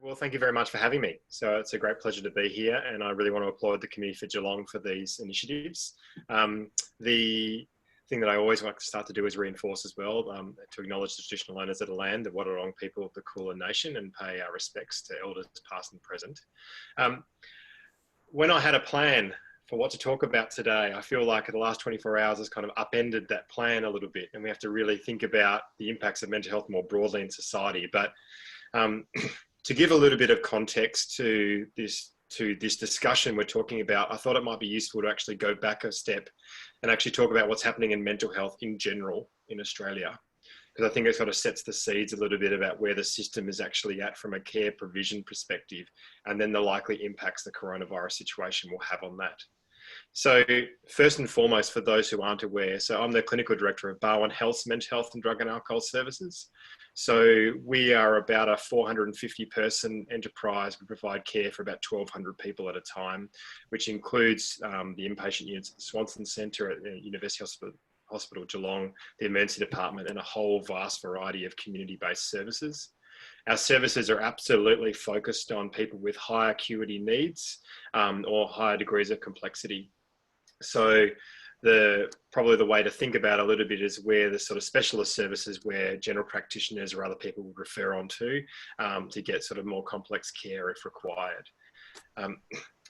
Well, thank you very much for having me. So it's a great pleasure to be here, and I really want to applaud the community for Geelong for these initiatives. The thing that I always like to start to do is reinforce as well, to acknowledge the traditional owners of the land, the Wadawurrung people of the Kulin Nation, and pay our respects to elders past and present. When I had a plan for what to talk about today, I feel like the last 24 hours has kind of upended that plan a little bit, and we have to really think about the impacts of mental health more broadly in society. But to give a little bit of context to this discussion we're talking about, I thought it might be useful to actually go back a step and actually talk about what's happening in mental health in general in Australia. Because I think it sort of sets the seeds a little bit about where the system is actually at from a care provision perspective, and then the likely impacts the coronavirus situation will have on that. So first and foremost, for those who aren't aware, so I'm the clinical director of Barwon Health's Mental Health and Drug and Alcohol Services. So we are about a 450 person enterprise. We provide care for about 1,200 people at a time, which includes the inpatient units at the Swanson Centre at the University Hospital Geelong, the emergency department, and a whole vast variety of community-based services. Our services are absolutely focused on people with high acuity needs or higher degrees of complexity. So probably the way to think about it a little bit is where the sort of specialist services where general practitioners or other people would refer on to get sort of more complex care if required.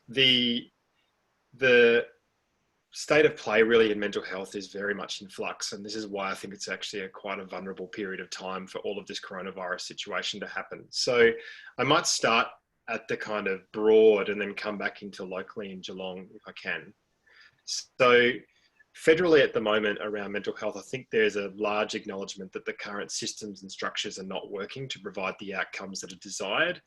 The state of play really in mental health is very much in flux, and this is why I think it's actually quite a vulnerable period of time for all of this coronavirus situation to happen. So I might start at the kind of broad and then come back into locally in Geelong if I can. So federally at the moment around mental health, I think there's a large acknowledgement that the current systems and structures are not working to provide the outcomes that are desired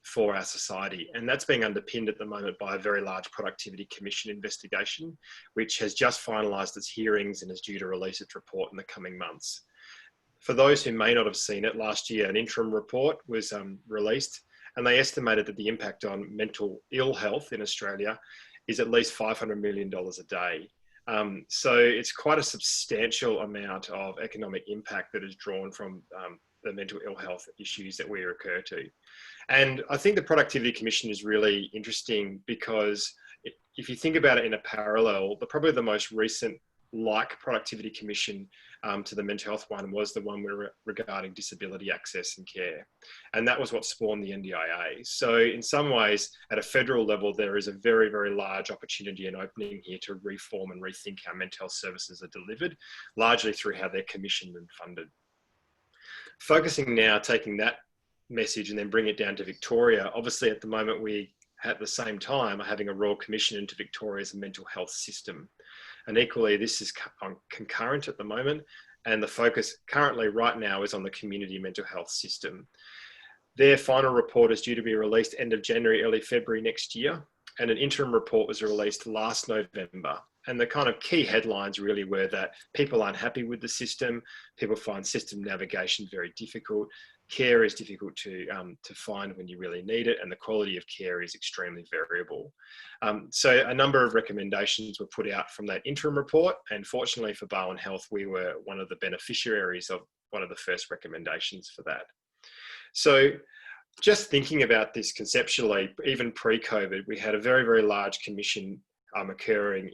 for our society. And that's being underpinned at the moment by a very large Productivity Commission investigation, which has just finalised its hearings and is due to release its report in the coming months. For those who may not have seen it, last year an interim report was released, and they estimated that the impact on mental ill health in Australia is at least $500 million a day. So it's quite a substantial amount of economic impact that is drawn from the mental ill health issues that we recur to. And I think the Productivity Commission is really interesting because if you think about it in a parallel, probably the most recent Productivity Commission to the mental health one was the one regarding disability access and care. And that was what spawned the NDIA. So in some ways, at a federal level, there is a very, very large opportunity and opening here to reform and rethink how mental health services are delivered, largely through how they're commissioned and funded. Focusing now, taking that message and then bring it down to Victoria. Obviously, at the moment, we at the same time are having a Royal Commission into Victoria's mental health system. And equally, this is concurrent at the moment. And the focus currently right now is on the community mental health system. Their final report is due to be released end of January, early February next year. And an interim report was released last November. And the kind of key headlines really were that people aren't happy with the system. People find system navigation very difficult. Care is difficult to find when you really need it, and the quality of care is extremely variable. So a number of recommendations were put out from that interim report, and fortunately for Barwon Health, we were one of the beneficiaries of one of the first recommendations for that. So just thinking about this conceptually, even pre-COVID, we had a very, very large commission occurring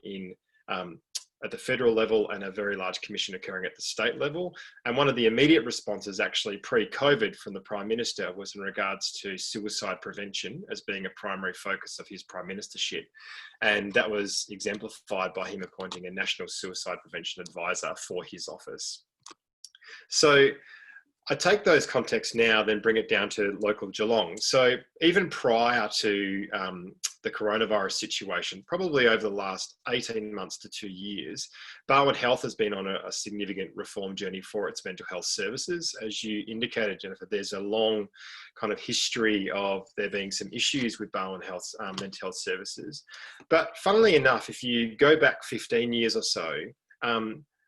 at the federal level and a very large commission occurring at the state level. And one of the immediate responses actually pre-COVID from the Prime Minister was in regards to suicide prevention as being a primary focus of his prime ministership. And that was exemplified by him appointing a National Suicide Prevention Advisor for his office. So I take those contexts now, then bring it down to local Geelong. So even prior to the coronavirus situation, probably over the last 18 months to 2 years, Barwon Health has been on a significant reform journey for its mental health services. As you indicated, Jennifer, there's a long kind of history of there being some issues with Barwon Health's mental health services. But funnily enough, if you go back 15 years or so,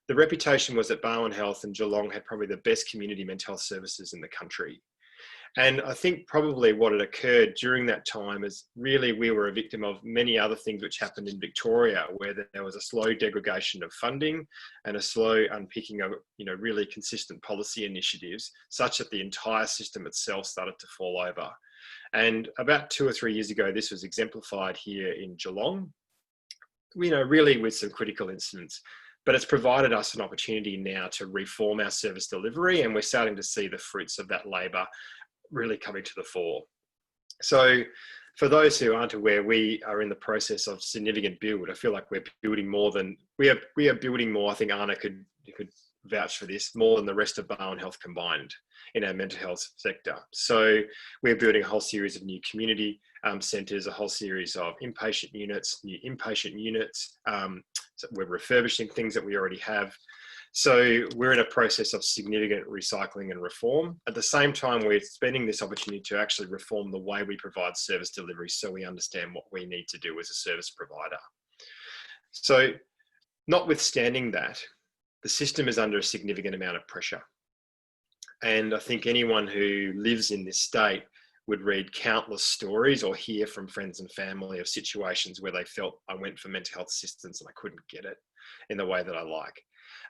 the reputation was that Barwon Health and Geelong had probably the best community mental health services in the country. And I think probably what had occurred during that time is really we were a victim of many other things which happened in Victoria, where there was a slow degradation of funding and a slow unpicking of, really consistent policy initiatives, such that the entire system itself started to fall over. And about 2 or 3 years ago, this was exemplified here in Geelong, really with some critical incidents. But it's provided us an opportunity now to reform our service delivery, and we're starting to see the fruits of that labour really coming to the fore. So for those who aren't aware, we are in the process of significant build. I feel like we're building more than, we are building more, I think Anna could vouch for this, more than the rest of Barwon Health combined in our mental health sector. So we're building a whole series of new community centres, a whole series of inpatient units, new inpatient units. So we're refurbishing things that we already have. So we're in a process of significant recycling and reform. At the same time, we're spending this opportunity to actually reform the way we provide service delivery, so we understand what we need to do as a service provider. So notwithstanding that, the system is under a significant amount of pressure. And I think anyone who lives in this state would read countless stories or hear from friends and family of situations where they felt, I went for mental health assistance and I couldn't get it in the way that I like.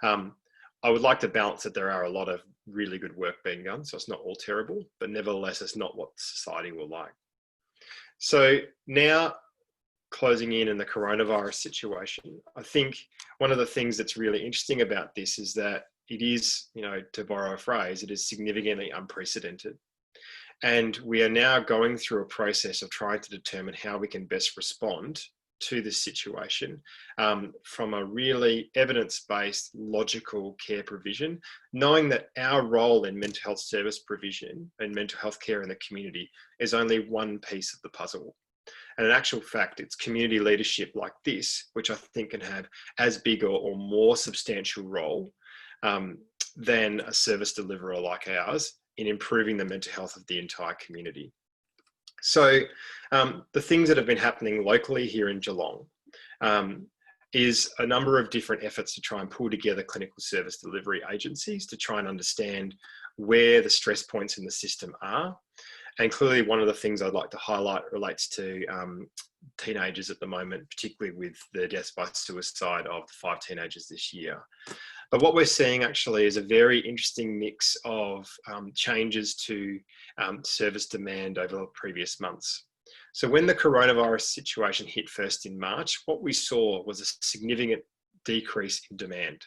I would like to balance that there are a lot of really good work being done, so it's not all terrible, but nevertheless, it's not what society will like. So now, closing in the coronavirus situation, I think one of the things that's really interesting about this is that it is, to borrow a phrase, it is significantly unprecedented. And we are now going through a process of trying to determine how we can best respond to this situation from a really evidence-based, logical care provision, knowing that our role in mental health service provision and mental health care in the community is only one piece of the puzzle. And in actual fact, it's community leadership like this, which I think can have as big or more substantial role than a service deliverer like ours in improving the mental health of the entire community. So the things that have been happening locally here in Geelong is a number of different efforts to try and pull together clinical service delivery agencies to try and understand where the stress points in the system are. And clearly one of the things I'd like to highlight relates to teenagers at the moment, particularly with the deaths by suicide of the 5 teenagers this year. But what we're seeing actually is a very interesting mix of changes to service demand over the previous months. So when the coronavirus situation hit first in March, what we saw was a significant decrease in demand.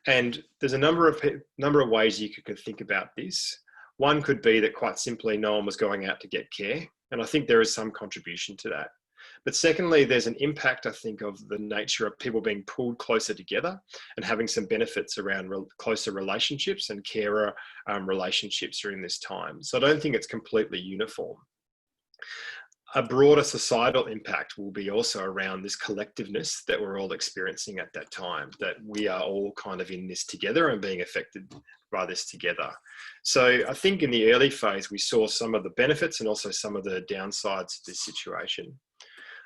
And there's a number of ways you could think about this. One could be that quite simply no one was going out to get care. And I think there is some contribution to that. But secondly, there's an impact, I think, of the nature of people being pulled closer together and having some benefits around closer relationships and carer relationships during this time. So I don't think it's completely uniform. A broader societal impact will be also around this collectiveness that we're all experiencing at that time, that we are all kind of in this together and being affected by this together. So I think in the early phase, we saw some of the benefits and also some of the downsides of this situation.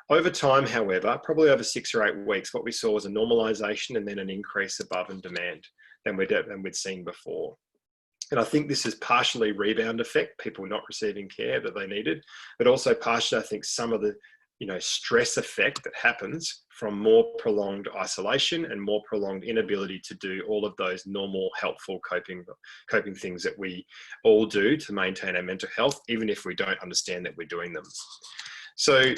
Over time, however, probably over 6 or 8 weeks, what we saw was a normalisation and then an increase above in demand than we'd seen before. And I think this is partially rebound effect, people not receiving care that they needed, but also partially, I think, some of the stress effect that happens from more prolonged isolation and more prolonged inability to do all of those normal, helpful coping things that we all do to maintain our mental health, even if we don't understand that we're doing them. So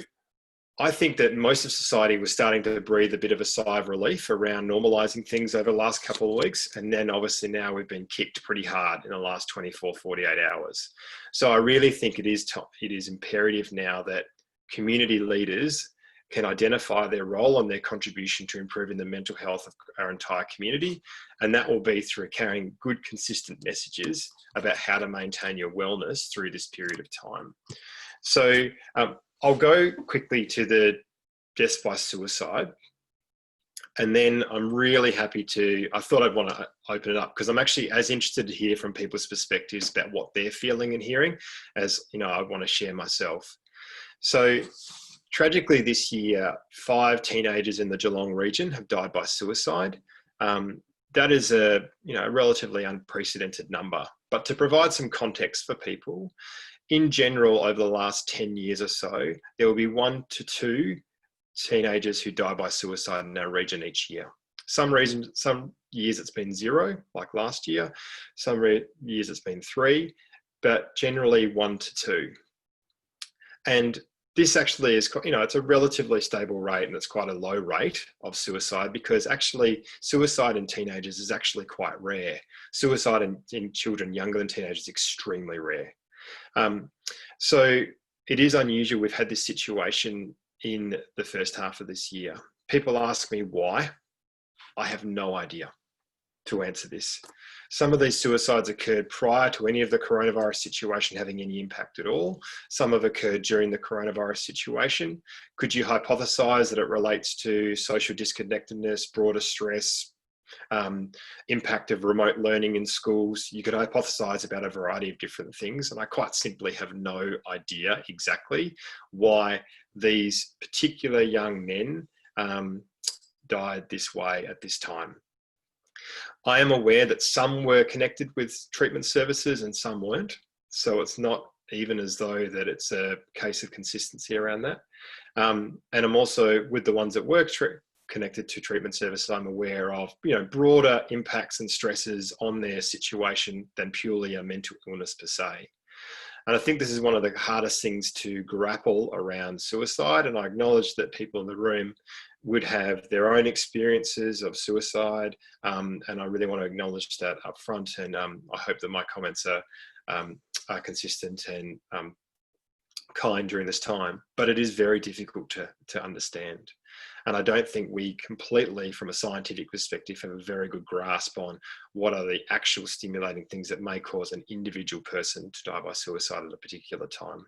I think that most of society was starting to breathe a bit of a sigh of relief around normalising things over the last couple of weeks. And then obviously now we've been kicked pretty hard in the last 24, 48 hours. So I really think it is imperative now that community leaders can identify their role and their contribution to improving the mental health of our entire community. And that will be through carrying good, consistent messages about how to maintain your wellness through this period of time. So I'll go quickly to the deaths by suicide. And then I'm really happy I thought I'd want to open it up because I'm actually as interested to hear from people's perspectives about what they're feeling and hearing as, I want to share myself. So tragically this year, 5 teenagers in the Geelong region have died by suicide. that is a relatively unprecedented number. But to provide some context for people, in general, over the last 10 years or so, there will be 1 to 2 teenagers who die by suicide in our region each year. Some years it's been 0, like last year. Some years it's been 3, but generally 1 to 2. And this actually is, it's a relatively stable rate, and it's quite a low rate of suicide, because actually suicide in teenagers is actually quite rare. Suicide in children younger than teenagers is extremely rare. So it is unusual. We've had this situation in the first half of this year. People ask me why. I have no idea to answer this. Some of these suicides occurred prior to any of the coronavirus situation having any impact at all. Some have occurred during the coronavirus situation. Could you hypothesize that it relates to social disconnectedness, broader stress, impact of remote learning in schools? You could hypothesize about a variety of different things, and I quite simply have no idea exactly why these particular young men died this way at this time. I am aware that some were connected with treatment services and some weren't. So it's not even as though that it's a case of consistency around that. And I'm also, with the ones that were connected to treatment services, I'm aware of broader impacts and stresses on their situation than purely a mental illness per se. And I think this is one of the hardest things to grapple around suicide. And I acknowledge that people in the room would have their own experiences of suicide. And I really want to acknowledge that up front. And I hope that my comments are consistent and kind during this time. But it is very difficult to understand. And I don't think we completely, from a scientific perspective, have a very good grasp on what are the actual stimulating things that may cause an individual person to die by suicide at a particular time.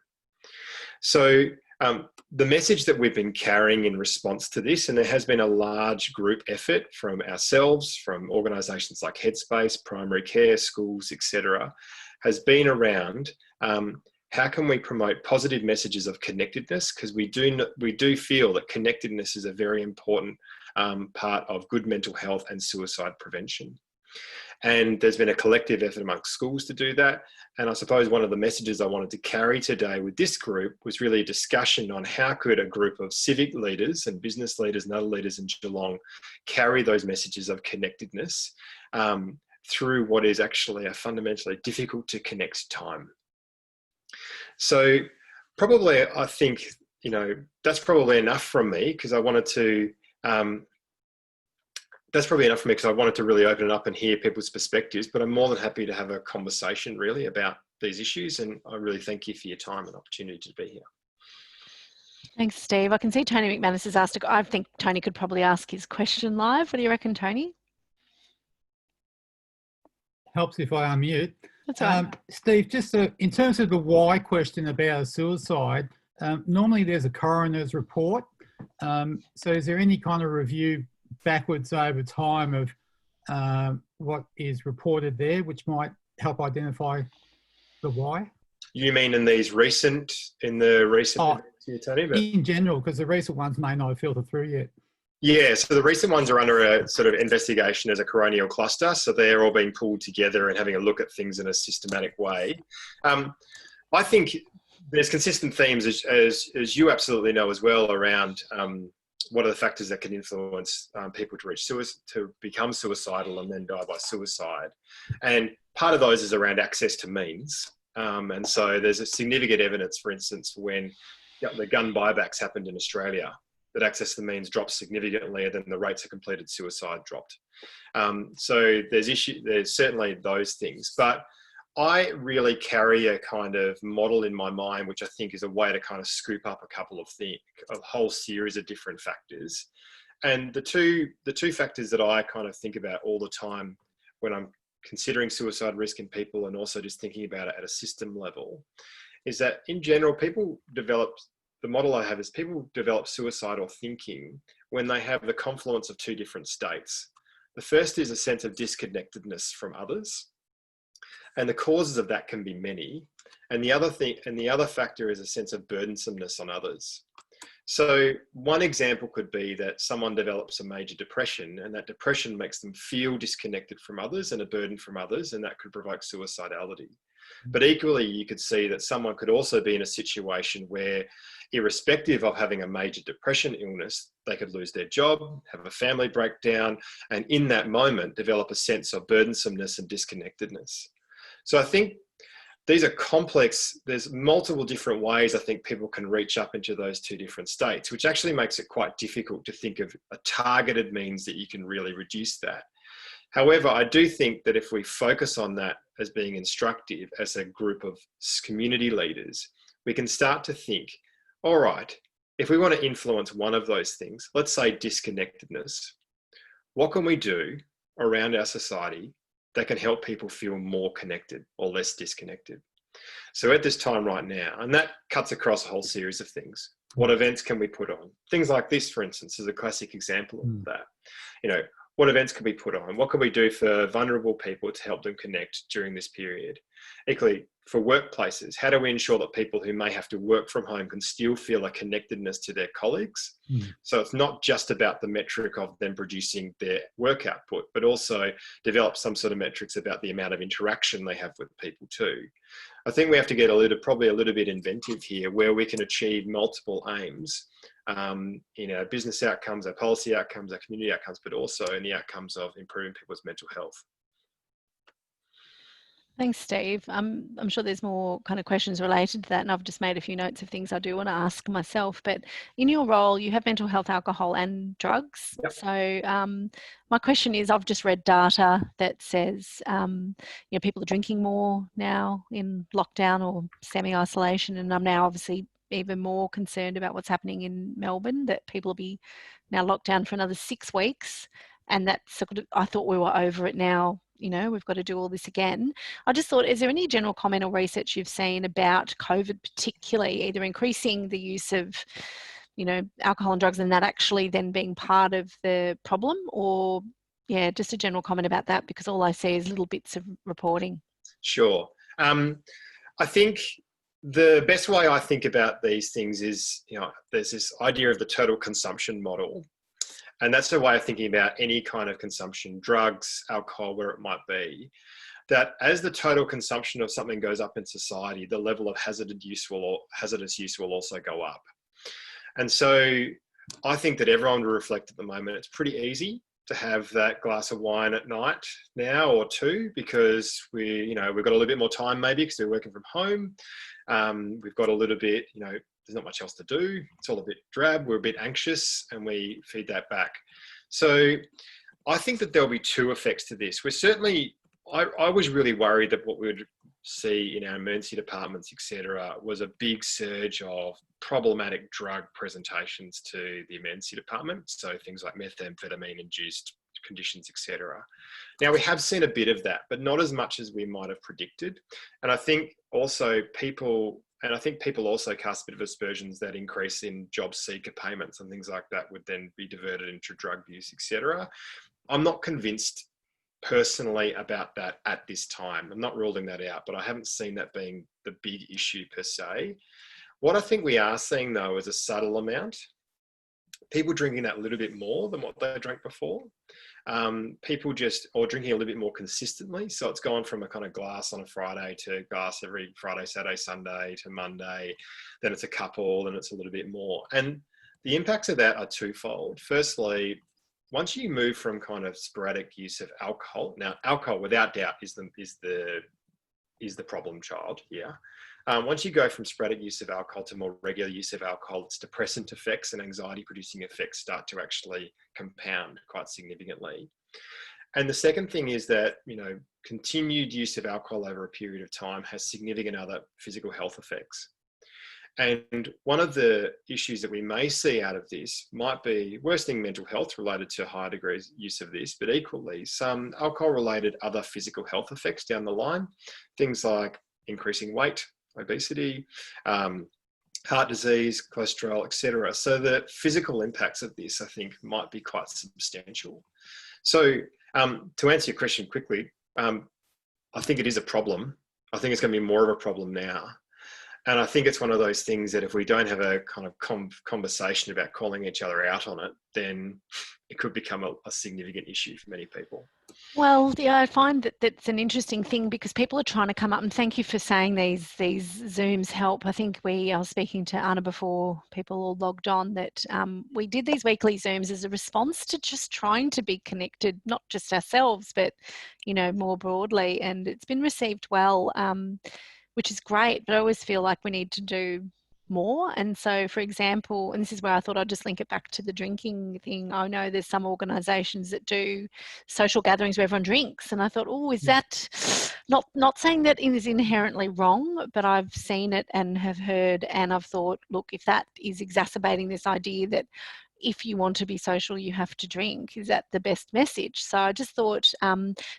So the message that we've been carrying in response to this, and there has been a large group effort from ourselves, from organisations like Headspace, primary care, schools, etc., has been around how can we promote positive messages of connectedness? Because we do feel that connectedness is a very important part of good mental health and suicide prevention. And there's been a collective effort amongst schools to do that. And I suppose one of the messages I wanted to carry today with this group was really a discussion on how could a group of civic leaders and business leaders and other leaders in Geelong carry those messages of connectedness through what is actually a fundamentally difficult to connect time. So probably, I think, that's probably enough from me, because I wanted to, really open it up and hear people's perspectives, but I'm more than happy to have a conversation really about these issues. And I really thank you for your time and opportunity to be here. Thanks, Steve. I can see Tony McManus has asked, I think Tony could probably ask his question live. What do you reckon, Tony? Helps if I unmute. That's right. Steve, just in terms of the why question about suicide, normally there's a coroner's report. So is there any kind of review backwards over time of what is reported there, which might help identify the why? You mean in the recent Tony? But in general, because the recent ones may not have filtered through yet. Yeah, so the recent ones are under a sort of investigation as a coronial cluster. So they're all being pulled together and having a look at things in a systematic way. I think there's consistent themes, as you absolutely know as well, around what are the factors that can influence people to become suicidal and then die by suicide. And part of those is around access to means. And so there's a significant evidence, for instance, when the gun buybacks happened in Australia, that access to the means dropped significantly, and then the rates of completed suicide dropped. So there's certainly those things. But I really carry a kind of model in my mind, which I think is a way to kind of scoop up a whole series of different factors. And the two factors that I kind of think about all the time when I'm considering suicide risk in people, and also just thinking about it at a system level, is that in general, the model I have is people develop suicidal thinking when they have the confluence of two different states. The first is a sense of disconnectedness from others, and the causes of that can be many. And the other factor is a sense of burdensomeness on others. So one example could be that someone develops a major depression, and that depression makes them feel disconnected from others and a burden from others, and that could provoke suicidality. But equally, you could see that someone could also be in a situation where, irrespective of having a major depression illness, they could lose their job, have a family breakdown, and in that moment develop a sense of burdensomeness and disconnectedness. So I think these are complex. There's multiple different ways I think people can reach up into those two different states, which actually makes it quite difficult to think of a targeted means that you can really reduce that. However, I do think that if we focus on that as being instructive as a group of community leaders, we can start to think, all right, if we want to influence one of those things, let's say disconnectedness, what can we do around our society that can help people feel more connected or less disconnected? So at this time right now, and that cuts across a whole series of things. What events can we put on? Things like this, for instance, is a classic example of that. You know, what events can we put on? What can we do for vulnerable people to help them connect during this period? Equally, for workplaces, how do we ensure that people who may have to work from home can still feel a connectedness to their colleagues? So it's not just about the metric of them producing their work output, but also develop some sort of metrics about the amount of interaction they have with people too. I think we have to get probably a little bit inventive here, where we can achieve multiple aims in our business outcomes, our policy outcomes, our community outcomes, but also in the outcomes of improving people's mental health. Thanks, Steve. I'm sure there's more kind of questions related to that, and I've just made a few notes of things I do want to ask myself. But in your role, you have mental health, alcohol and drugs. Yep. So my question is, I've just read data that says, people are drinking more now in lockdown or semi-isolation, and I'm now obviously even more concerned about what's happening in Melbourne, that people will be now locked down for another 6 weeks. And that's, I thought we were over it now. We've got to do all this again. I just thought, is there any general comment or research you've seen about COVID particularly, either increasing the use of, alcohol and drugs and that actually then being part of the problem, or, just a general comment about that, because all I see is little bits of reporting. Sure. I think the best way I think about these things is, there's this idea of the total consumption model. And that's the way of thinking about any kind of consumption, drugs, alcohol, where it might be, that as the total consumption of something goes up in society, the level of hazardous use will also go up. And so I think that everyone will reflect at the moment, it's pretty easy to have that glass of wine at night now or two, because we've got a little bit more time maybe because we're working from home. We've got a little bit, there's not much else to do. It's all a bit drab. We're a bit anxious, and we feed that back. So I think that there'll be two effects to this. We're certainly, I was really worried that what we would see in our emergency departments, etc., was a big surge of problematic drug presentations to the emergency department. So things like methamphetamine-induced conditions, etc. Now, we have seen a bit of that, but not as much as we might have predicted. And I think also people also cast a bit of aspersions that increase in job seeker payments and things like that would then be diverted into drug use, etc. I'm not convinced personally about that at this time. I'm not ruling that out, but I haven't seen that being the big issue per se. What I think we are seeing though is a subtle amount. People drinking that little bit more than what they drank before. People drinking a little bit more consistently. So it's gone from a kind of glass on a Friday to glass every Friday, Saturday, Sunday to Monday. Then it's a couple, then it's a little bit more. And the impacts of that are twofold. Firstly, once you move from kind of sporadic use of alcohol, now alcohol without doubt is the problem child here. Once you go from sporadic use of alcohol to more regular use of alcohol, its depressant effects and anxiety-producing effects start to actually compound quite significantly. And the second thing is that, continued use of alcohol over a period of time has significant other physical health effects. And one of the issues that we may see out of this might be worsening mental health related to higher degrees use of this, but equally some alcohol-related other physical health effects down the line, things like increasing weight, obesity, heart disease, cholesterol, etc. So the physical impacts of this, I think, might be quite substantial. So to answer your question quickly, I think it is a problem. I think it's going to be more of a problem now. And I think it's one of those things that if we don't have a kind of conversation about calling each other out on it, then it could become a significant issue for many people. Well, yeah, I find that that's an interesting thing because people are trying to come up, and thank you for saying these Zooms help. I think I was speaking to Anna before people all logged on, that we did these weekly Zooms as a response to just trying to be connected, not just ourselves, but, you know, more broadly. And it's been received well, which is great, but I always feel like we need to do more. And so, for example, and this is where I thought I'd just link it back to the drinking thing. I know there's some organisations that do social gatherings where everyone drinks, and I thought, oh, is that not saying that it is inherently wrong, but I've seen it and have heard, and I've thought, look, if that is exacerbating this idea that if you want to be social, you have to drink, is that the best message? So I just thought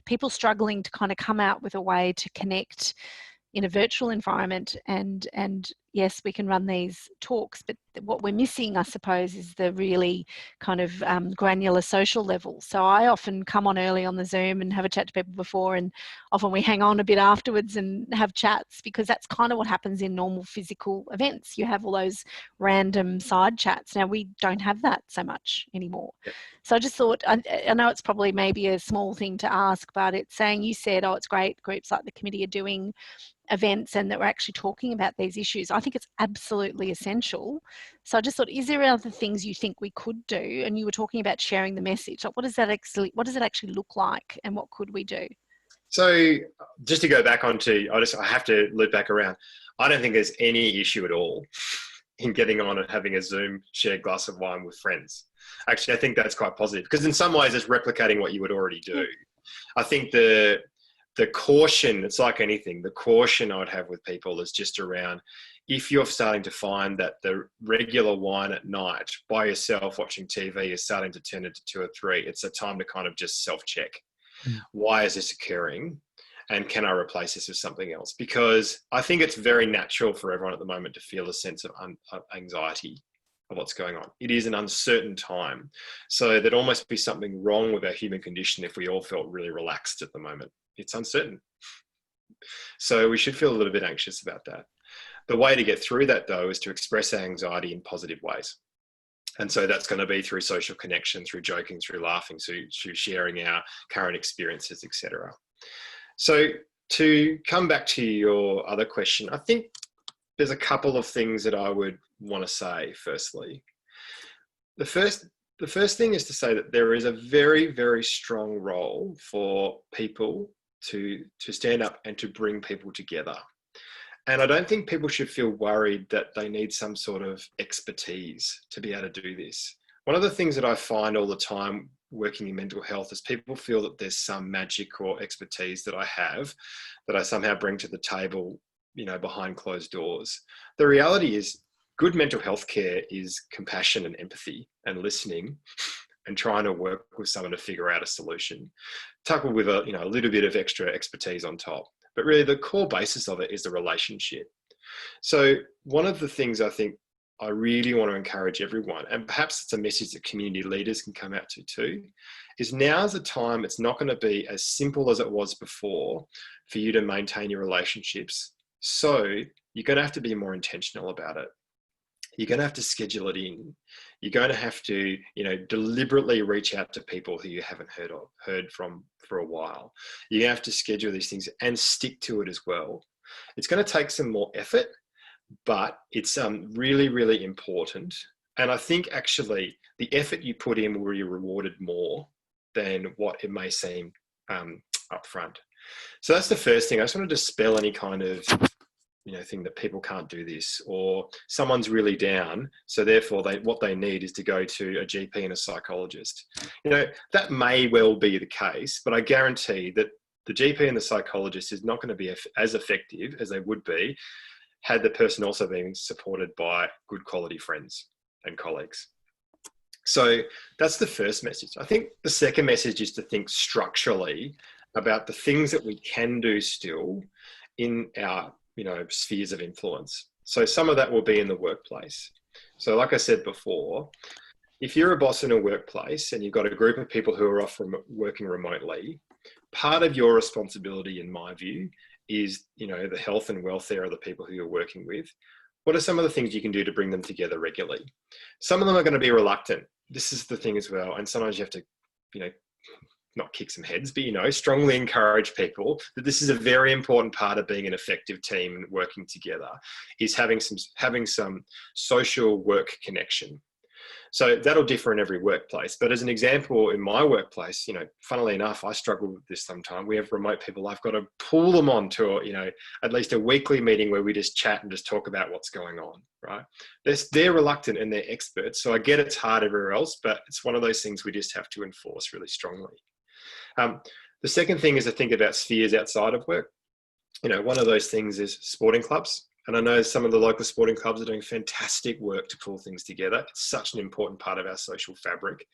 people struggling to kind of come out with a way to connect in a virtual environment, and yes, we can run these talks, but what we're missing, I suppose, is the really kind of granular social level. So I often come on early on the Zoom and have a chat to people before, and often we hang on a bit afterwards and have chats, because that's kind of what happens in normal physical events. You have all those random side chats. Now we don't have that so much anymore. Yep. So I just thought, I know it's probably maybe a small thing to ask, but it's saying, you said, oh, it's great groups like the committee are doing events and that we're actually talking about these issues. I think it's absolutely essential. So I just thought, is there other things you think we could do? And you were talking about sharing the message. Like, what does it actually look like, and what could we do? So just to go back onto, I have to loop back around. I don't think there's any issue at all in getting on and having a Zoom shared glass of wine with friends. Actually, I think that's quite positive, because in some ways it's replicating what you would already do. I think the caution, it's like anything, the caution I would have with people is just around, if you're starting to find that the regular wine at night by yourself watching TV is starting to turn into 2 or 3, it's a time to kind of just self-check. Why is this occurring? And can I replace this with something else? Because I think it's very natural for everyone at the moment to feel a sense of anxiety of what's going on. It is an uncertain time. So there'd almost be something wrong with our human condition if we all felt really relaxed at the moment. It's uncertain. So we should feel a little bit anxious about that. The way to get through that, though, is to express our anxiety in positive ways. And so that's going to be through social connection, through joking, through laughing, through sharing our current experiences, etc. So to come back to your other question, I think there's a couple of things that I would want to say. Firstly, the first thing is to say that there is a very, very strong role for people to stand up and to bring people together. And I don't think people should feel worried that they need some sort of expertise to be able to do this. One of the things that I find all the time working in mental health is people feel that there's some magic or expertise that I have that I somehow bring to the table, you know, behind closed doors. The reality is, good mental health care is compassion and empathy and listening and trying to work with someone to figure out a solution, coupled with a little bit of extra expertise on top. But really the core basis of it is the relationship. So one of the things I think I really want to encourage everyone, and perhaps it's a message that community leaders can come out to too, is now's the time. It's not going to be as simple as it was before for you to maintain your relationships. So you're going to have to be more intentional about it. You're going to have to schedule it in. You're going to have to, deliberately reach out to people who you haven't heard from for a while. You have to schedule these things and stick to it as well. It's going to take some more effort, but it's really, really important. And I think actually the effort you put in will be rewarded more than what it may seem up front. So that's the first thing. I just want to dispel any kind of thing that people can't do this, or someone's really down, so therefore what they need is to go to a GP and a psychologist. That may well be the case, but I guarantee that the GP and the psychologist is not going to be as effective as they would be had the person also been supported by good quality friends and colleagues. So that's the first message. I think the second message is to think structurally about the things that we can do still in our spheres of influence. So some of that will be in the workplace. So like I said before, if you're a boss in a workplace and you've got a group of people who are working remotely, part of your responsibility, in my view, is, you know, the health and welfare of the people who you're working with. What are some of the things you can do to bring them together regularly? Some of them are going to be reluctant. This is the thing as well. And sometimes you have to, you know, not kick some heads, but, you know, strongly encourage people that this is a very important part of being an effective team and working together, is having some social work connection. So that'll differ in every workplace. But as an example, in my workplace, you know, funnily enough, I struggle with this sometimes. We have remote people. I've got to pull them on to, you know, at least a weekly meeting where we just chat and just talk about what's going on, right? They're reluctant and they're experts. So I get it's hard everywhere else, but it's one of those things we just have to enforce really strongly. The second thing is to think about spheres outside of work. You know, one of those things is sporting clubs. And I know some of the local sporting clubs are doing fantastic work to pull things together. It's such an important part of our social fabric.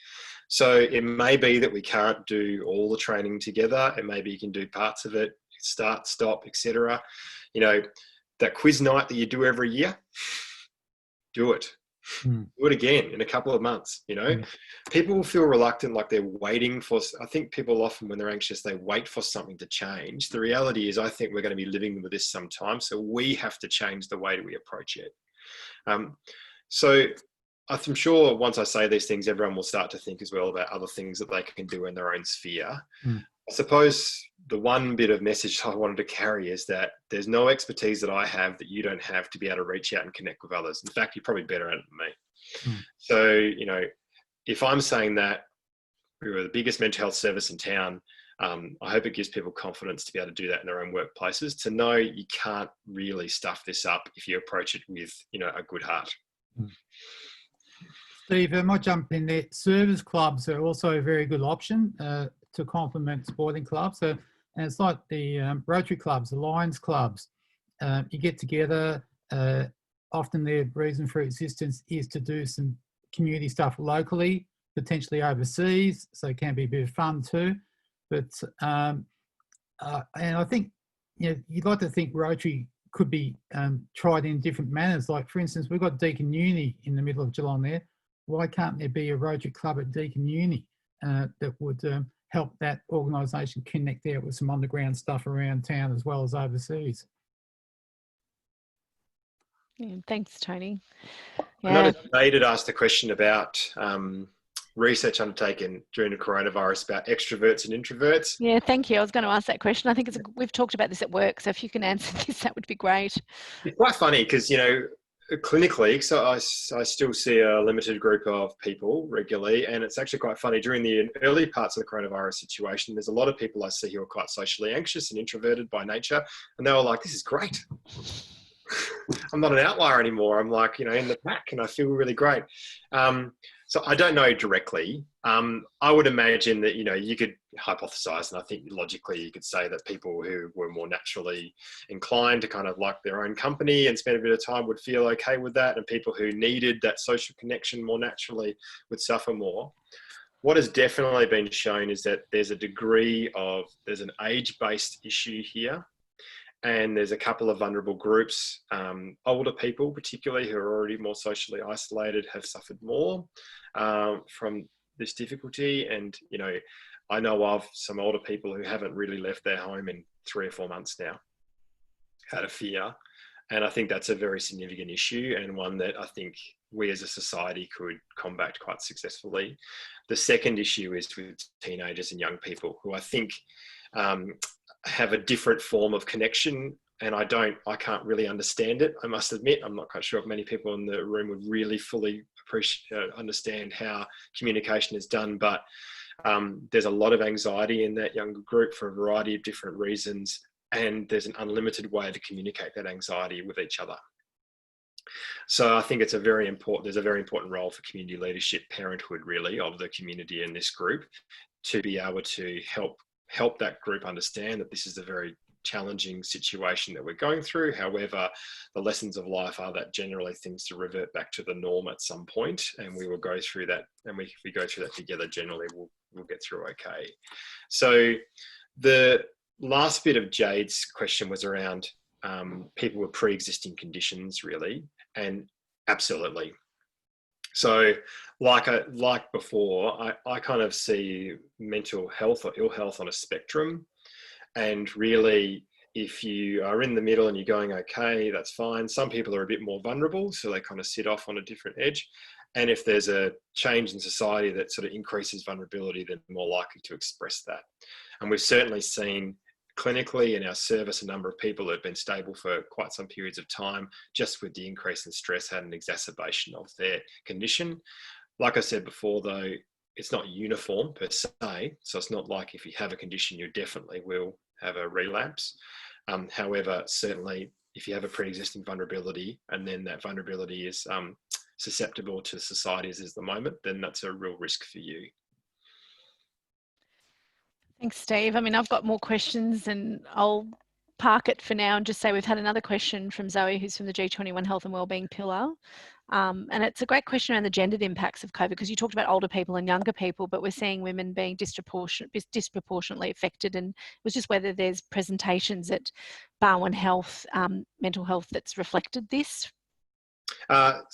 So it may be that we can't do all the training together. It may be you can do parts of it, start, stop, etc. You know, that quiz night that you do every year, do it. Do it again in a couple of months. You know, people will feel reluctant, like they're waiting for, I think people often, when they're anxious, they wait for something to change. The reality is, I think we're going to be living with this sometime. So we have to change the way we approach it. So I'm sure once I say these things, everyone will start to think as well about other things that they can do in their own sphere. I suppose the one bit of message I wanted to carry is that there's no expertise that I have that you don't have to be able to reach out and connect with others. In fact, you're probably better at it than me. So, you know, if I'm saying that we were the biggest mental health service in town, I hope it gives people confidence to be able to do that in their own workplaces, to know you can't really stuff this up if you approach it with, you know, a good heart. Steve, I might jump in there. Service clubs are also a very good option to complement sporting clubs. So, and it's like the Rotary clubs, the Lions clubs. You get together. Often their reason for existence is to do some community stuff locally, potentially overseas. So it can be a bit of fun too. But and I think, you know, you'd like to think Rotary could be tried in different manners. Like, for instance, we've got Deakin Uni in the middle of Geelong there. Why can't there be a Rotary club at Deakin Uni that would help that organisation connect there with some underground stuff around town as well as overseas? Yeah, thanks, Tony. I noticed Jade had asked a question about research undertaken during the coronavirus about extroverts and introverts. Yeah, thank you. I was going to ask that question. I think we've talked about this at work, so if you can answer this, that would be great. It's quite funny because, you know, clinically, so I still see a limited group of people regularly, and it's actually quite funny. During the early parts of the coronavirus situation, there's a lot of people I see who are quite socially anxious and introverted by nature, and they were like, this is great. I'm not an outlier anymore. I'm like, you know, in the pack, and I feel really great. So I don't know directly. I would imagine that, you know, you could hypothesize, and I think logically you could say that people who were more naturally inclined to kind of like their own company and spend a bit of time would feel okay with that, and people who needed that social connection more naturally would suffer more. What has definitely been shown is that there's there's an age-based issue here. And there's a couple of vulnerable groups. Older people, particularly, who are already more socially isolated, have suffered more from this difficulty. And, you know, I know of some older people who haven't really left their home in 3 or 4 months now out of fear. And I think that's a very significant issue, and one that I think we as a society could combat quite successfully. The second issue is with teenagers and young people, who I think have a different form of connection, and I can't really understand it. I must admit, I'm not quite sure if many people in the room would really fully understand how communication is done, but there's a lot of anxiety in that younger group for a variety of different reasons, and there's an unlimited way to communicate that anxiety with each other. So I think there's a very important role for community leadership, parenthood really, of the community in this group, to be able to help that group understand that this is a very challenging situation that we're going through. However, the lessons of life are that generally things to revert back to the norm at some point, and we will go through that. And if we go through that together, generally we'll get through okay. So the last bit of Jade's question was around people with pre-existing conditions, really, and absolutely. So like before, I kind of see mental health or ill health on a spectrum. And really, if you are in the middle and you're going okay, that's fine. Some people are a bit more vulnerable, so they kind of sit off on a different edge. And if there's a change in society that sort of increases vulnerability, then more likely to express that. And we've certainly seen clinically in our service a number of people that have been stable for quite some periods of time, just with the increase in stress had an exacerbation of their condition. Like I said before, though, it's not uniform per se. So it's not like if you have a condition, you definitely will have a relapse. However, certainly if you have a pre-existing vulnerability and then that vulnerability is susceptible to society as is the moment, then that's a real risk for you. Thanks, Steve. I mean, I've got more questions and I'll park it for now and just say we've had another question from Zoe, who's from the G21 Health and Wellbeing Pillar. And it's a great question around the gendered impacts of COVID, because you talked about older people and younger people, but we're seeing women being disproportionately affected. And it was just whether there's presentations at Barwon Health, mental health, that's reflected this. Like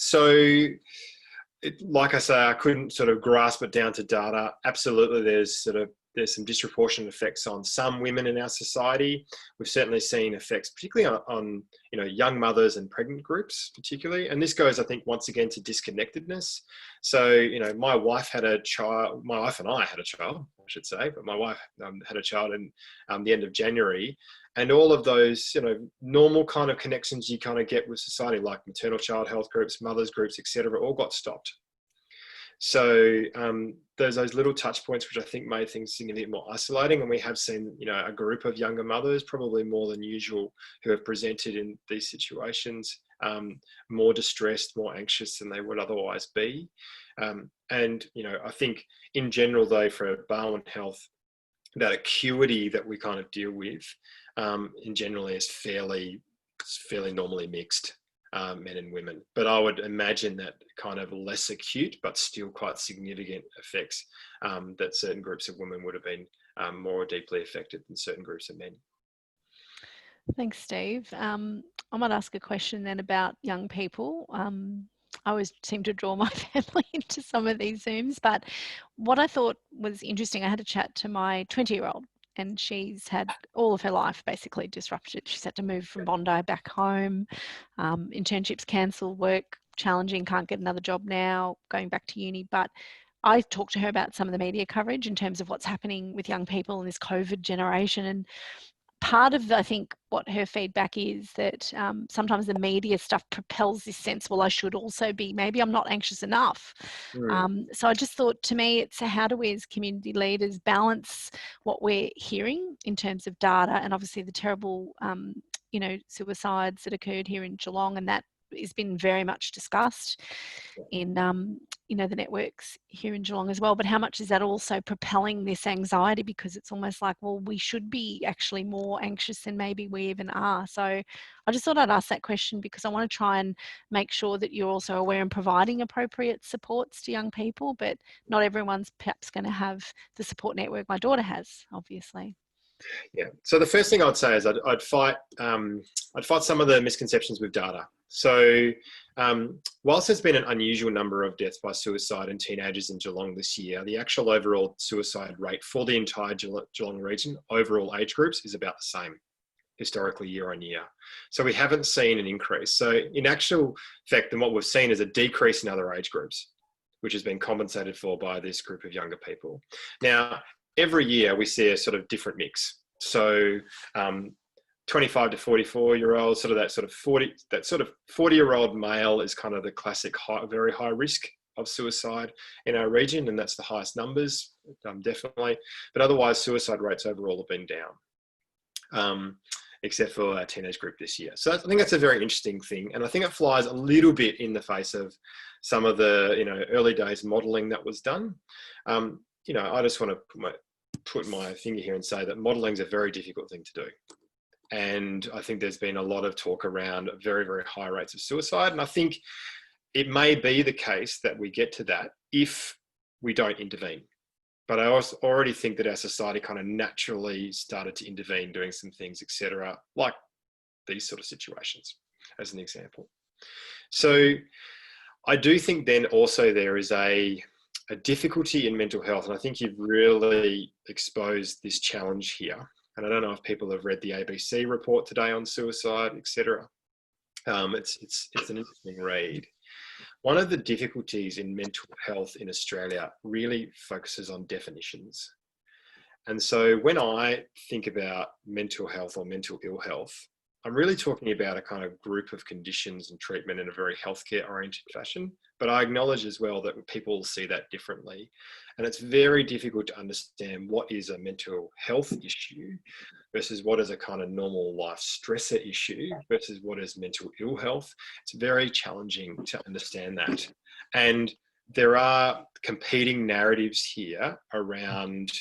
I say, I couldn't sort of grasp it down to data. Absolutely, there's some disproportionate effects on some women in our society. We've certainly seen effects, particularly on young mothers and pregnant groups, particularly. And this goes, I think, once again to disconnectedness. So, my wife had a child. My wife and I had a child, I should say, but my wife had a child in the end of January. And all of those, normal kind of connections you kind of get with society, like maternal child health groups, mothers groups, etc., all got stopped. So there's those little touch points which I think made things a bit more isolating. And we have seen, a group of younger mothers, probably more than usual, who have presented in these situations more distressed, more anxious than they would otherwise be. And, I think in general, though, for Barwon Health, that acuity that we kind of deal with in generally is fairly normally mixed. Men and women, but I would imagine that kind of less acute but still quite significant effects that certain groups of women would have been more deeply affected than certain groups of men. Thanks, Steve. I might ask a question then about young people. I always seem to draw my family into some of these Zooms, but what I thought was interesting, I had a chat to my 20-year-old, and she's had all of her life basically disrupted. She's had to move from Bondi back home, internships cancelled, work challenging, can't get another job now, going back to uni. But I talked to her about some of the media coverage in terms of what's happening with young people in this COVID generation. And part of, I think, what her feedback is that sometimes the media stuff propels this sense, well, I should also be, maybe I'm not anxious enough. So I just thought, to me, it's how do we as community leaders balance what we're hearing in terms of data and obviously the terrible, suicides that occurred here in Geelong, and that has been very much discussed in the networks here in Geelong as well, but how much is that also propelling this anxiety, because it's almost like, well, we should be actually more anxious than maybe we even are. So I just thought I'd ask that question because I want to try and make sure that you're also aware and providing appropriate supports to young people, but not everyone's perhaps going to have the support network my daughter has, obviously. Yeah. So the first thing I'd say is I'd fight some of the misconceptions with data. So whilst there's been an unusual number of deaths by suicide in teenagers in Geelong this year, the actual overall suicide rate for the entire Geelong region, overall age groups, is about the same historically year on year. So we haven't seen an increase. So in actual fact, then what we've seen is a decrease in other age groups, which has been compensated for by this group of younger people. Now, every year we see a sort of different mix. So 25 to 44-year-olds, sort of 40-year-old male is kind of the classic very high risk of suicide in our region, and that's the highest numbers, definitely. But otherwise, suicide rates overall have been down, except for our teenage group this year. So I think that's a very interesting thing, and I think it flies a little bit in the face of some of the early days modelling that was done. I just want to put my finger here and say that modelling is a very difficult thing to do. And I think there's been a lot of talk around very, very high rates of suicide. And I think it may be the case that we get to that if we don't intervene. But I also already think that our society kind of naturally started to intervene, doing some things, etc., like these sort of situations, as an example. So I do think then also there is a difficulty in mental health, and I think you've really exposed this challenge here. And I don't know if people have read the ABC report today on suicide, etc. It's an interesting read. One of the difficulties in mental health in Australia really focuses on definitions. And so when I think about mental health or mental ill health, I'm really talking about a kind of group of conditions and treatment in a very healthcare oriented fashion. But I acknowledge as well that people see that differently. And it's very difficult to understand what is a mental health issue versus what is a kind of normal life stressor issue versus what is mental ill health. It's very challenging to understand that. And there are competing narratives here around,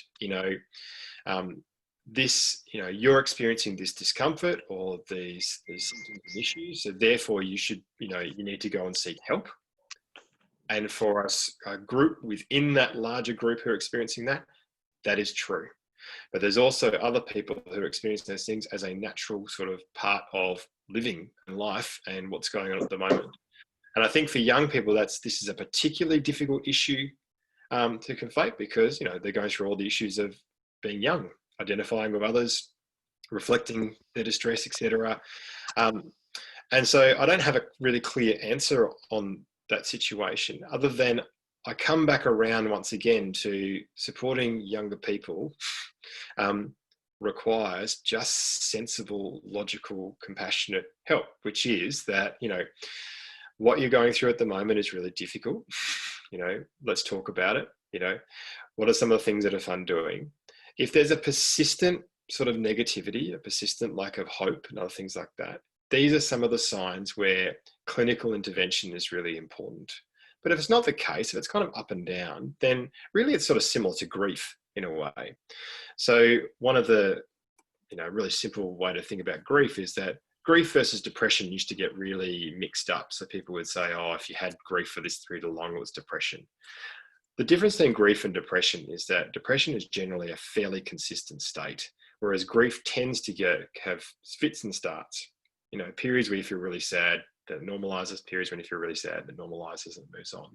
this, you're experiencing this discomfort or these symptoms and issues, so therefore you should, you need to go and seek help. And for us, a group within that larger group who are experiencing that, that is true. But there's also other people who are experiencing those things as a natural sort of part of living and life and what's going on at the moment. And I think for young people, this is a particularly difficult issue to convey because, they're going through all the issues of being young, identifying with others, reflecting their distress, etc. And so I don't have a really clear answer on that situation, other than I come back around once again to supporting younger people requires just sensible, logical, compassionate help, which is that, what you're going through at the moment is really difficult. Let's talk about it. What are some of the things that are fun doing? If there's a persistent sort of negativity, a persistent lack of hope and other things like that, these are some of the signs where clinical intervention is really important. But if it's not the case, if it's kind of up and down, then really it's sort of similar to grief in a way. So one of the, really simple way to think about grief is that grief versus depression used to get really mixed up. So people would say, oh, if you had grief for this too long, it was depression. The difference between grief and depression is that depression is generally a fairly consistent state, whereas grief tends to have fits and starts. Periods where you feel really sad, that normalizes, periods when you feel really sad, that normalizes and moves on.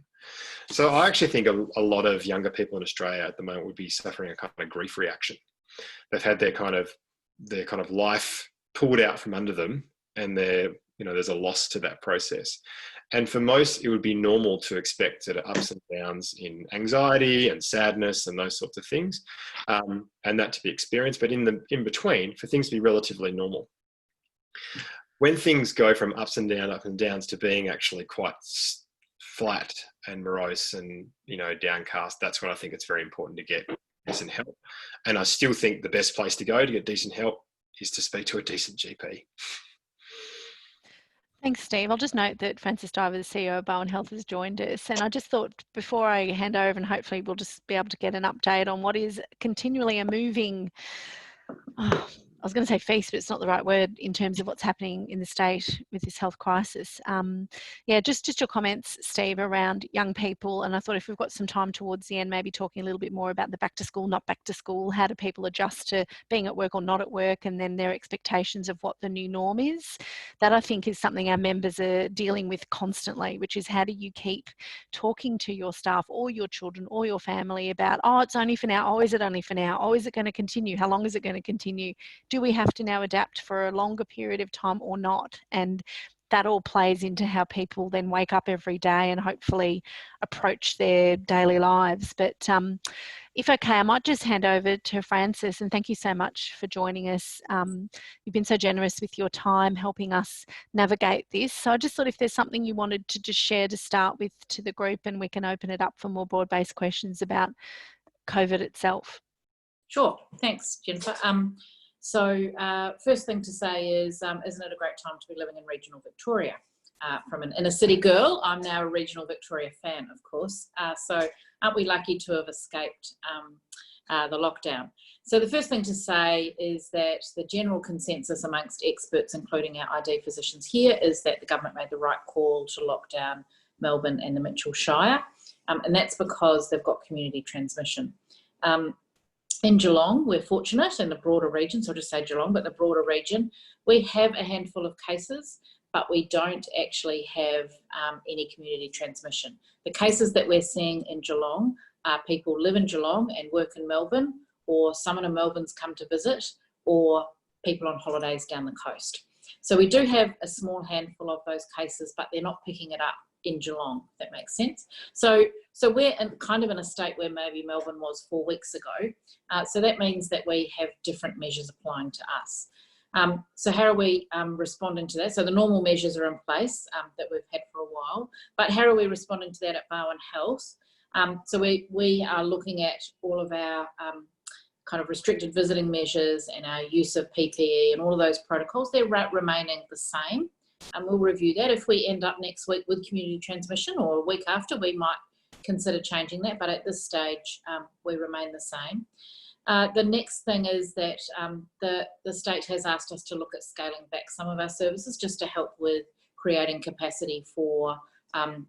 So I actually think a lot of younger people in Australia at the moment would be suffering a kind of grief reaction. They've had their kind of life pulled out from under them, and there's a loss to that process. And for most, it would be normal to expect that ups and downs in anxiety and sadness and those sorts of things, and that to be experienced. But in between, for things to be relatively normal. When things go from ups and downs to being actually quite flat and morose and, downcast, that's when I think it's very important to get decent help. And I still think the best place to go to get decent help is to speak to a decent GP. Thanks, Steve. I'll just note that Frances Diver, the CEO of Barwon Health, has joined us. And I just thought before I hand over, and hopefully we'll just be able to get an update on what is continually a moving, I was going to say feast, but it's not the right word in terms of what's happening in the state with this health crisis. Just your comments, Steve, around young people. And I thought if we've got some time towards the end, maybe talking a little bit more about the back to school, not back to school. How do people adjust to being at work or not at work, and then their expectations of what the new norm is? That I think is something our members are dealing with constantly, which is how do you keep talking to your staff or your children or your family about, oh, it's only for now. Oh, is it only for now? Oh, is it going to continue? How long is it going to continue? Do we have to now adapt for a longer period of time or not? And that all plays into how people then wake up every day and hopefully approach their daily lives. But if okay, I might just hand over to Frances, and thank you so much for joining us. You've been so generous with your time helping us navigate this. So I just thought if there's something you wanted to just share to start with to the group, and we can open it up for more broad-based questions about COVID itself. Sure, thanks, Jennifer. First thing to say is, isn't it a great time to be living in regional Victoria? From an inner city girl, I'm now a regional Victoria fan, of course. So aren't we lucky to have escaped the lockdown? So the first thing to say is that the general consensus amongst experts, including our ID physicians here, is that the government made the right call to lock down Melbourne and the Mitchell Shire. And that's because they've got community transmission. In Geelong, we're fortunate in the broader region, so I'll just say Geelong, but the broader region, we have a handful of cases, but we don't actually have any community transmission. The cases that we're seeing in Geelong are people live in Geelong and work in Melbourne, or someone in Melbourne's come to visit, or people on holidays down the coast. So we do have a small handful of those cases, but they're not picking it up in Geelong, if that makes sense. So we're kind of in a state where maybe Melbourne was 4 weeks ago. So that means that we have different measures applying to us. So how are we responding to that? So the normal measures are in place that we've had for a while, but how are we responding to that at Barwon Health? So we are looking at all of our kind of restricted visiting measures and our use of PPE and all of those protocols. They're remaining the same, and we'll review that. If we end up next week with community transmission, or a week after, we might consider changing that, but at this stage we remain the same. The next thing is that the state has asked us to look at scaling back some of our services just to help with creating capacity for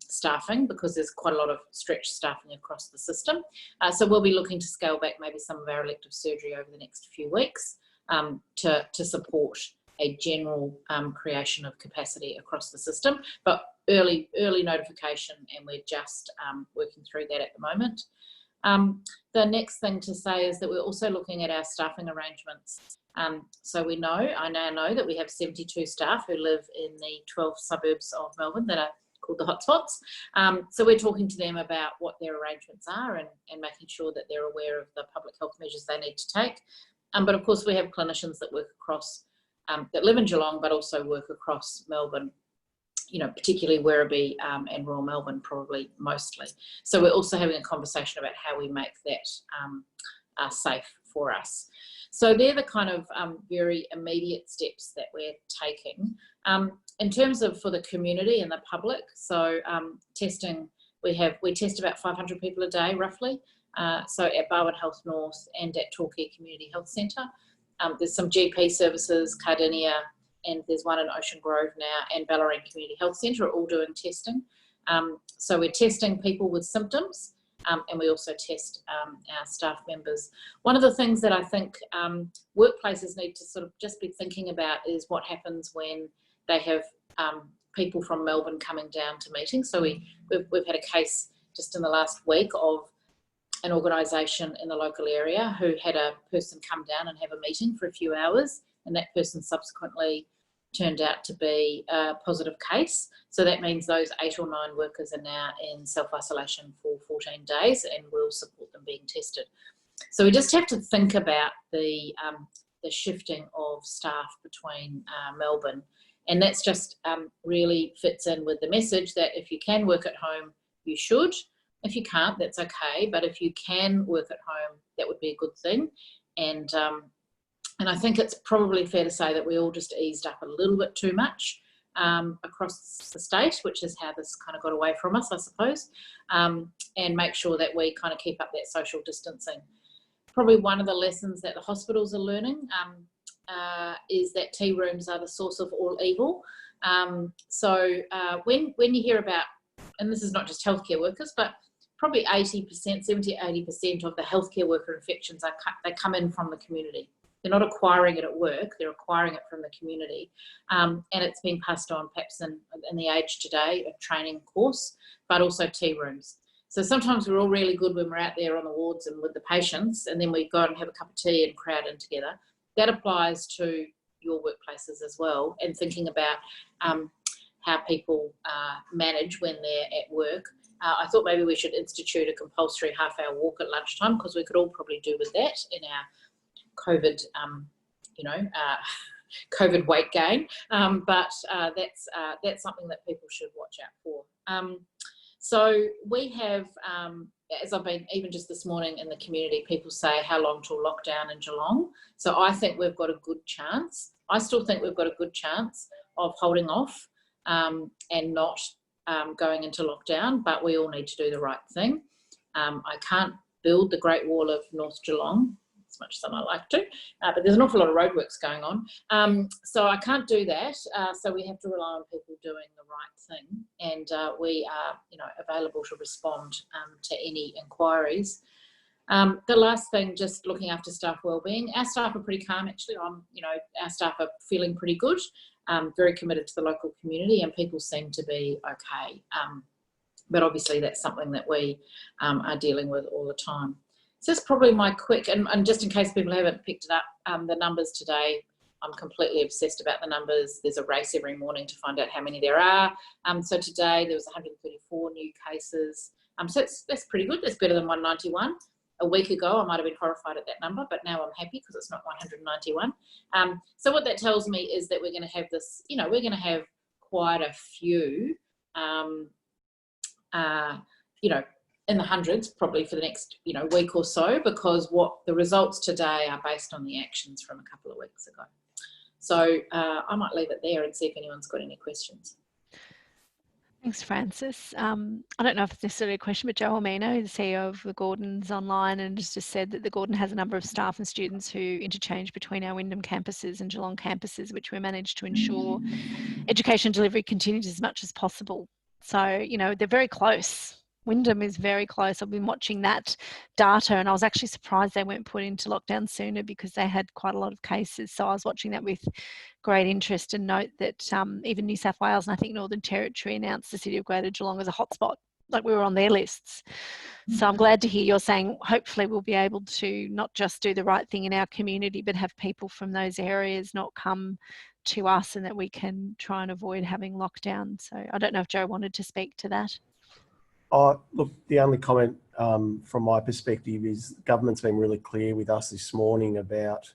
staffing, because there's quite a lot of stretched staffing across the system. So we'll be looking to scale back maybe some of our elective surgery over the next few weeks to support a general creation of capacity across the system, but early notification, and we're just working through that at the moment. The next thing to say is that we're also looking at our staffing arrangements. So I now know that we have 72 staff who live in the 12 suburbs of Melbourne that are called the hotspots. So we're talking to them about what their arrangements are and making sure that they're aware of the public health measures they need to take. But of course we have clinicians that work across, that live in Geelong, but also work across Melbourne, you know, particularly Werribee and Royal Melbourne, probably mostly. So we're also having a conversation about how we make that safe for us. So they're the kind of very immediate steps that we're taking. In terms of for the community and the public, so testing, we test about 500 people a day roughly. So at Barwon Health North and at Torquay Community Health Centre. There's some GP services, Cardinia, and there's one in Ocean Grove now, and Ballarat Community Health Centre are all doing testing. So we're testing people with symptoms, and we also test our staff members. One of the things that I think workplaces need to sort of just be thinking about is what happens when they have people from Melbourne coming down to meetings. So we've had a case just in the last week of an organisation in the local area who had a person come down and have a meeting for a few hours, and that person subsequently turned out to be a positive case. So that means those 8 or 9 workers are now in self-isolation for 14 days, and we'll support them being tested. So we just have to think about the shifting of staff between Melbourne, and that's just really fits in with the message that if you can work at home, you should. If you can't, that's okay, but if you can work at home, that would be a good thing. And I think it's probably fair to say that we all just eased up a little bit too much across the state, which is how this kind of got away from us, I suppose, and make sure that we kind of keep up that social distancing. Probably one of the lessons that the hospitals are learning is that tea rooms are the source of all evil. So when you hear about, and this is not just healthcare workers, but probably 70-80% of the healthcare worker infections they come in from the community. They're not acquiring it at work, they're acquiring it from the community. And it's being passed on perhaps in the age today, a training course, but also tea rooms. So sometimes we're all really good when we're out there on the wards and with the patients, and then we go out and have a cup of tea and crowd in together. That applies to your workplaces as well, and thinking about how people manage when they're at work. I thought maybe we should institute a compulsory half-hour walk at lunchtime, because we could all probably do with that in our COVID, COVID weight gain. But that's something that people should watch out for. So we have, as I've been, even just this morning in the community, people say, how long till lockdown in Geelong? So I think we've got a good chance. I still think we've got a good chance of holding off and not going into lockdown, but we all need to do the right thing. I can't build the Great Wall of North Geelong, as much as I like to, but there's an awful lot of roadworks going on. So I can't do that. So we have to rely on people doing the right thing, and we are, available to respond to any inquiries. The last thing, just looking after staff wellbeing. Our staff are pretty calm, actually. Our staff are feeling pretty good, very committed to the local community, and people seem to be okay. But obviously that's something that we are dealing with all the time. So that's probably my quick, and just in case people haven't picked it up, the numbers today, I'm completely obsessed about the numbers. There's a race every morning to find out how many there are. So today there was 134 new cases. So that's pretty good. That's better than 191. A week ago, I might have been horrified at that number, but now I'm happy because it's not 191. So what that tells me is that we're going to have this, we're going to have quite a few, in the hundreds probably for the next, week or so, because what the results today are based on the actions from a couple of weeks ago. So I might leave it there and see if anyone's got any questions. Thanks, Frances. I don't know if it's necessarily a question, but Joe Almino, the CEO of the Gordon's online, and just said that the Gordon has a number of staff and students who interchange between our Wyndham campuses and Geelong campuses, which we managed to ensure education delivery continues as much as possible. So, they're very close. Wyndham is very close. I've been watching that data, and I was actually surprised they weren't put into lockdown sooner because they had quite a lot of cases. So I was watching that with great interest, and note that even New South Wales and I think Northern Territory announced the city of Greater Geelong as a hotspot, like we were on their lists. So I'm glad to hear you're saying hopefully we'll be able to not just do the right thing in our community, but have people from those areas not come to us, and that we can try and avoid having lockdown. So I don't know if Joe wanted to speak to that. Look, the only comment from my perspective is government's been really clear with us this morning about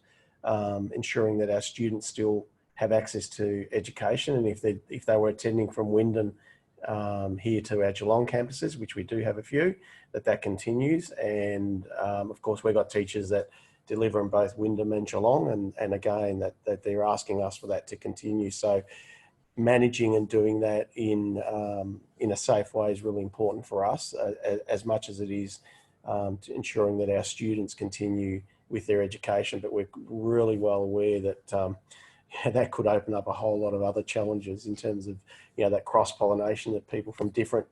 ensuring that our students still have access to education, and if they were attending from Wyndham here to our Geelong campuses, which we do have a few, that continues. And of course, we've got teachers that deliver in both Wyndham and Geelong, and again that they're asking us for that to continue. So managing and doing that in a safe way is really important for us, as much as it is to ensuring that our students continue with their education. But we're really well aware that that could open up a whole lot of other challenges in terms of that cross-pollination of people from different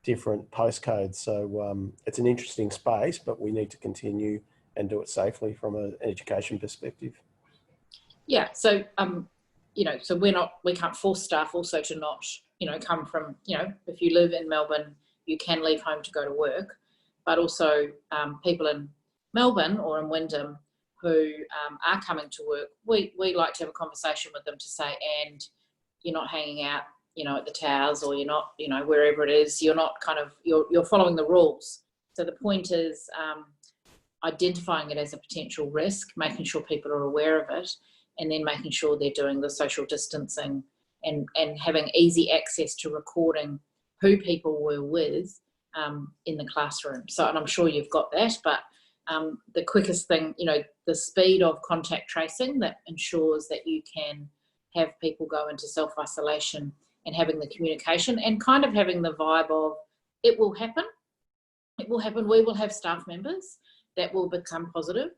postcodes. So it's an interesting space, but we need to continue and do it safely from an education perspective. Yeah. So so we can't force staff also to not, come from, if you live in Melbourne, you can leave home to go to work, but also people in Melbourne or in Wyndham who are coming to work, we like to have a conversation with them to say, and you're not hanging out, at the towers, or you're not, wherever it is, you're not you're following the rules. So the point is identifying it as a potential risk, making sure people are aware of it, and then making sure they're doing the social distancing and having easy access to recording who people were with in the classroom. So, and I'm sure you've got that, but the quickest thing, the speed of contact tracing that ensures that you can have people go into self-isolation, and having the communication and kind of having the vibe of it will happen. It will happen. We will have staff members that will become positive,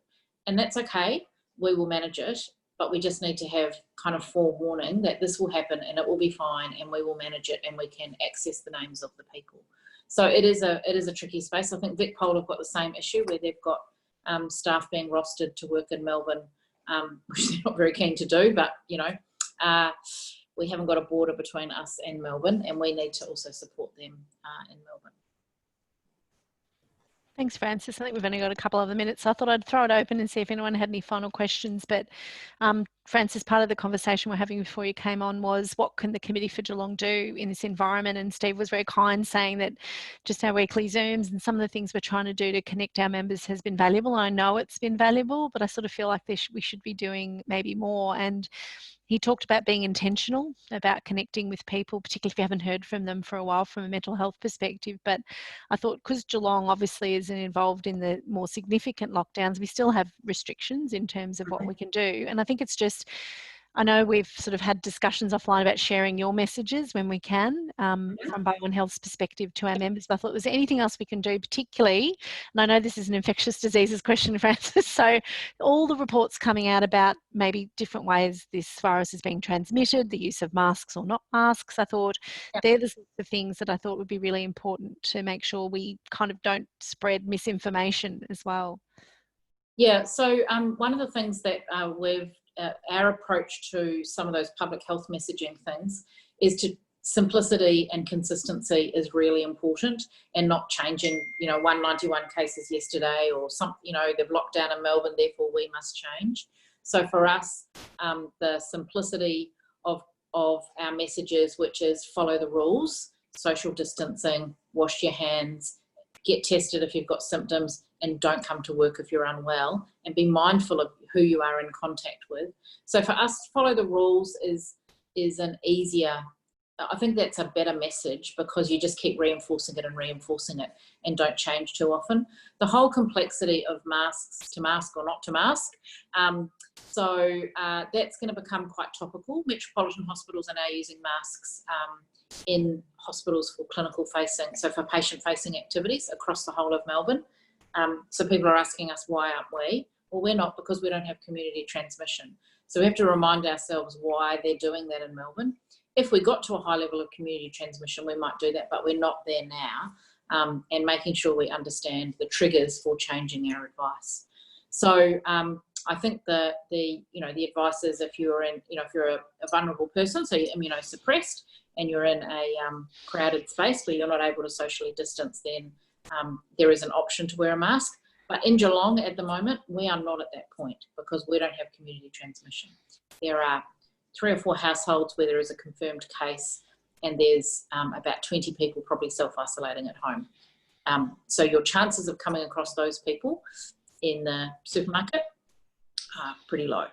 and that's okay. We will manage it. But we just need to have kind of forewarning that this will happen and it will be fine, and we will manage it, and we can access the names of the people. So it is a tricky space. I think VicPol have got the same issue where they've got staff being rostered to work in Melbourne, which they're not very keen to do, but we haven't got a border between us and Melbourne, and we need to also support them in Melbourne. Thanks, Frances. I think we've only got a couple of minutes, so I thought I'd throw it open and see if anyone had any final questions. But Frances, part of the conversation we're having before you came on was, what can the Committee for Geelong do in this environment? And Steve was very kind, saying that just our weekly Zooms and some of the things we're trying to do to connect our members has been valuable. And I know it's been valuable, but I sort of feel like we should be doing maybe more. And he talked about being intentional about connecting with people, particularly if you haven't heard from them for a while from a mental health perspective. But I thought, because Geelong obviously isn't involved in the more significant lockdowns, we still have restrictions in terms of what we can do. And I think it's just I know we've sort of had discussions offline about sharing your messages when we can, from Barwon Health's perspective to our members. But I thought, was there anything else we can do, particularly, and I know this is an infectious diseases question, Francis, so all the reports coming out about maybe different ways this virus is being transmitted, the use of masks or not masks, I thought they're the sorts of things that I thought would be really important to make sure we kind of don't spread misinformation as well. Yeah, so one of the things that our approach to some of those public health messaging things is to simplicity and consistency is really important, and not changing, 191 cases yesterday or they've locked down in Melbourne, therefore we must change. So for us, the simplicity of our messages, which is follow the rules, social distancing, wash your hands, get tested if you've got symptoms, and don't come to work if you're unwell, and be mindful of who you are in contact with. So for us, follow the rules is an easier, I think that's a better message, because you just keep reinforcing it and don't change too often. The whole complexity of masks, to mask or not to mask, that's going to become quite topical. Metropolitan hospitals are now using masks in hospitals for clinical facing, so for patient facing activities across the whole of Melbourne. So people are asking us, why aren't we? Well, we're not, because we don't have community transmission. So we have to remind ourselves why they're doing that in Melbourne. If we got to a high level of community transmission, we might do that, but we're not there now, and making sure we understand the triggers for changing our advice. So I think the advice is, if you're a vulnerable person, so you're immunosuppressed and you're in a crowded space where you're not able to socially distance, then there is an option to wear a mask. But in Geelong at the moment, we are not at that point, because we don't have community transmission. There are 3 or 4 households where there is a confirmed case, and there's about 20 people probably self-isolating at home. So your chances of coming across those people in the supermarket are pretty low.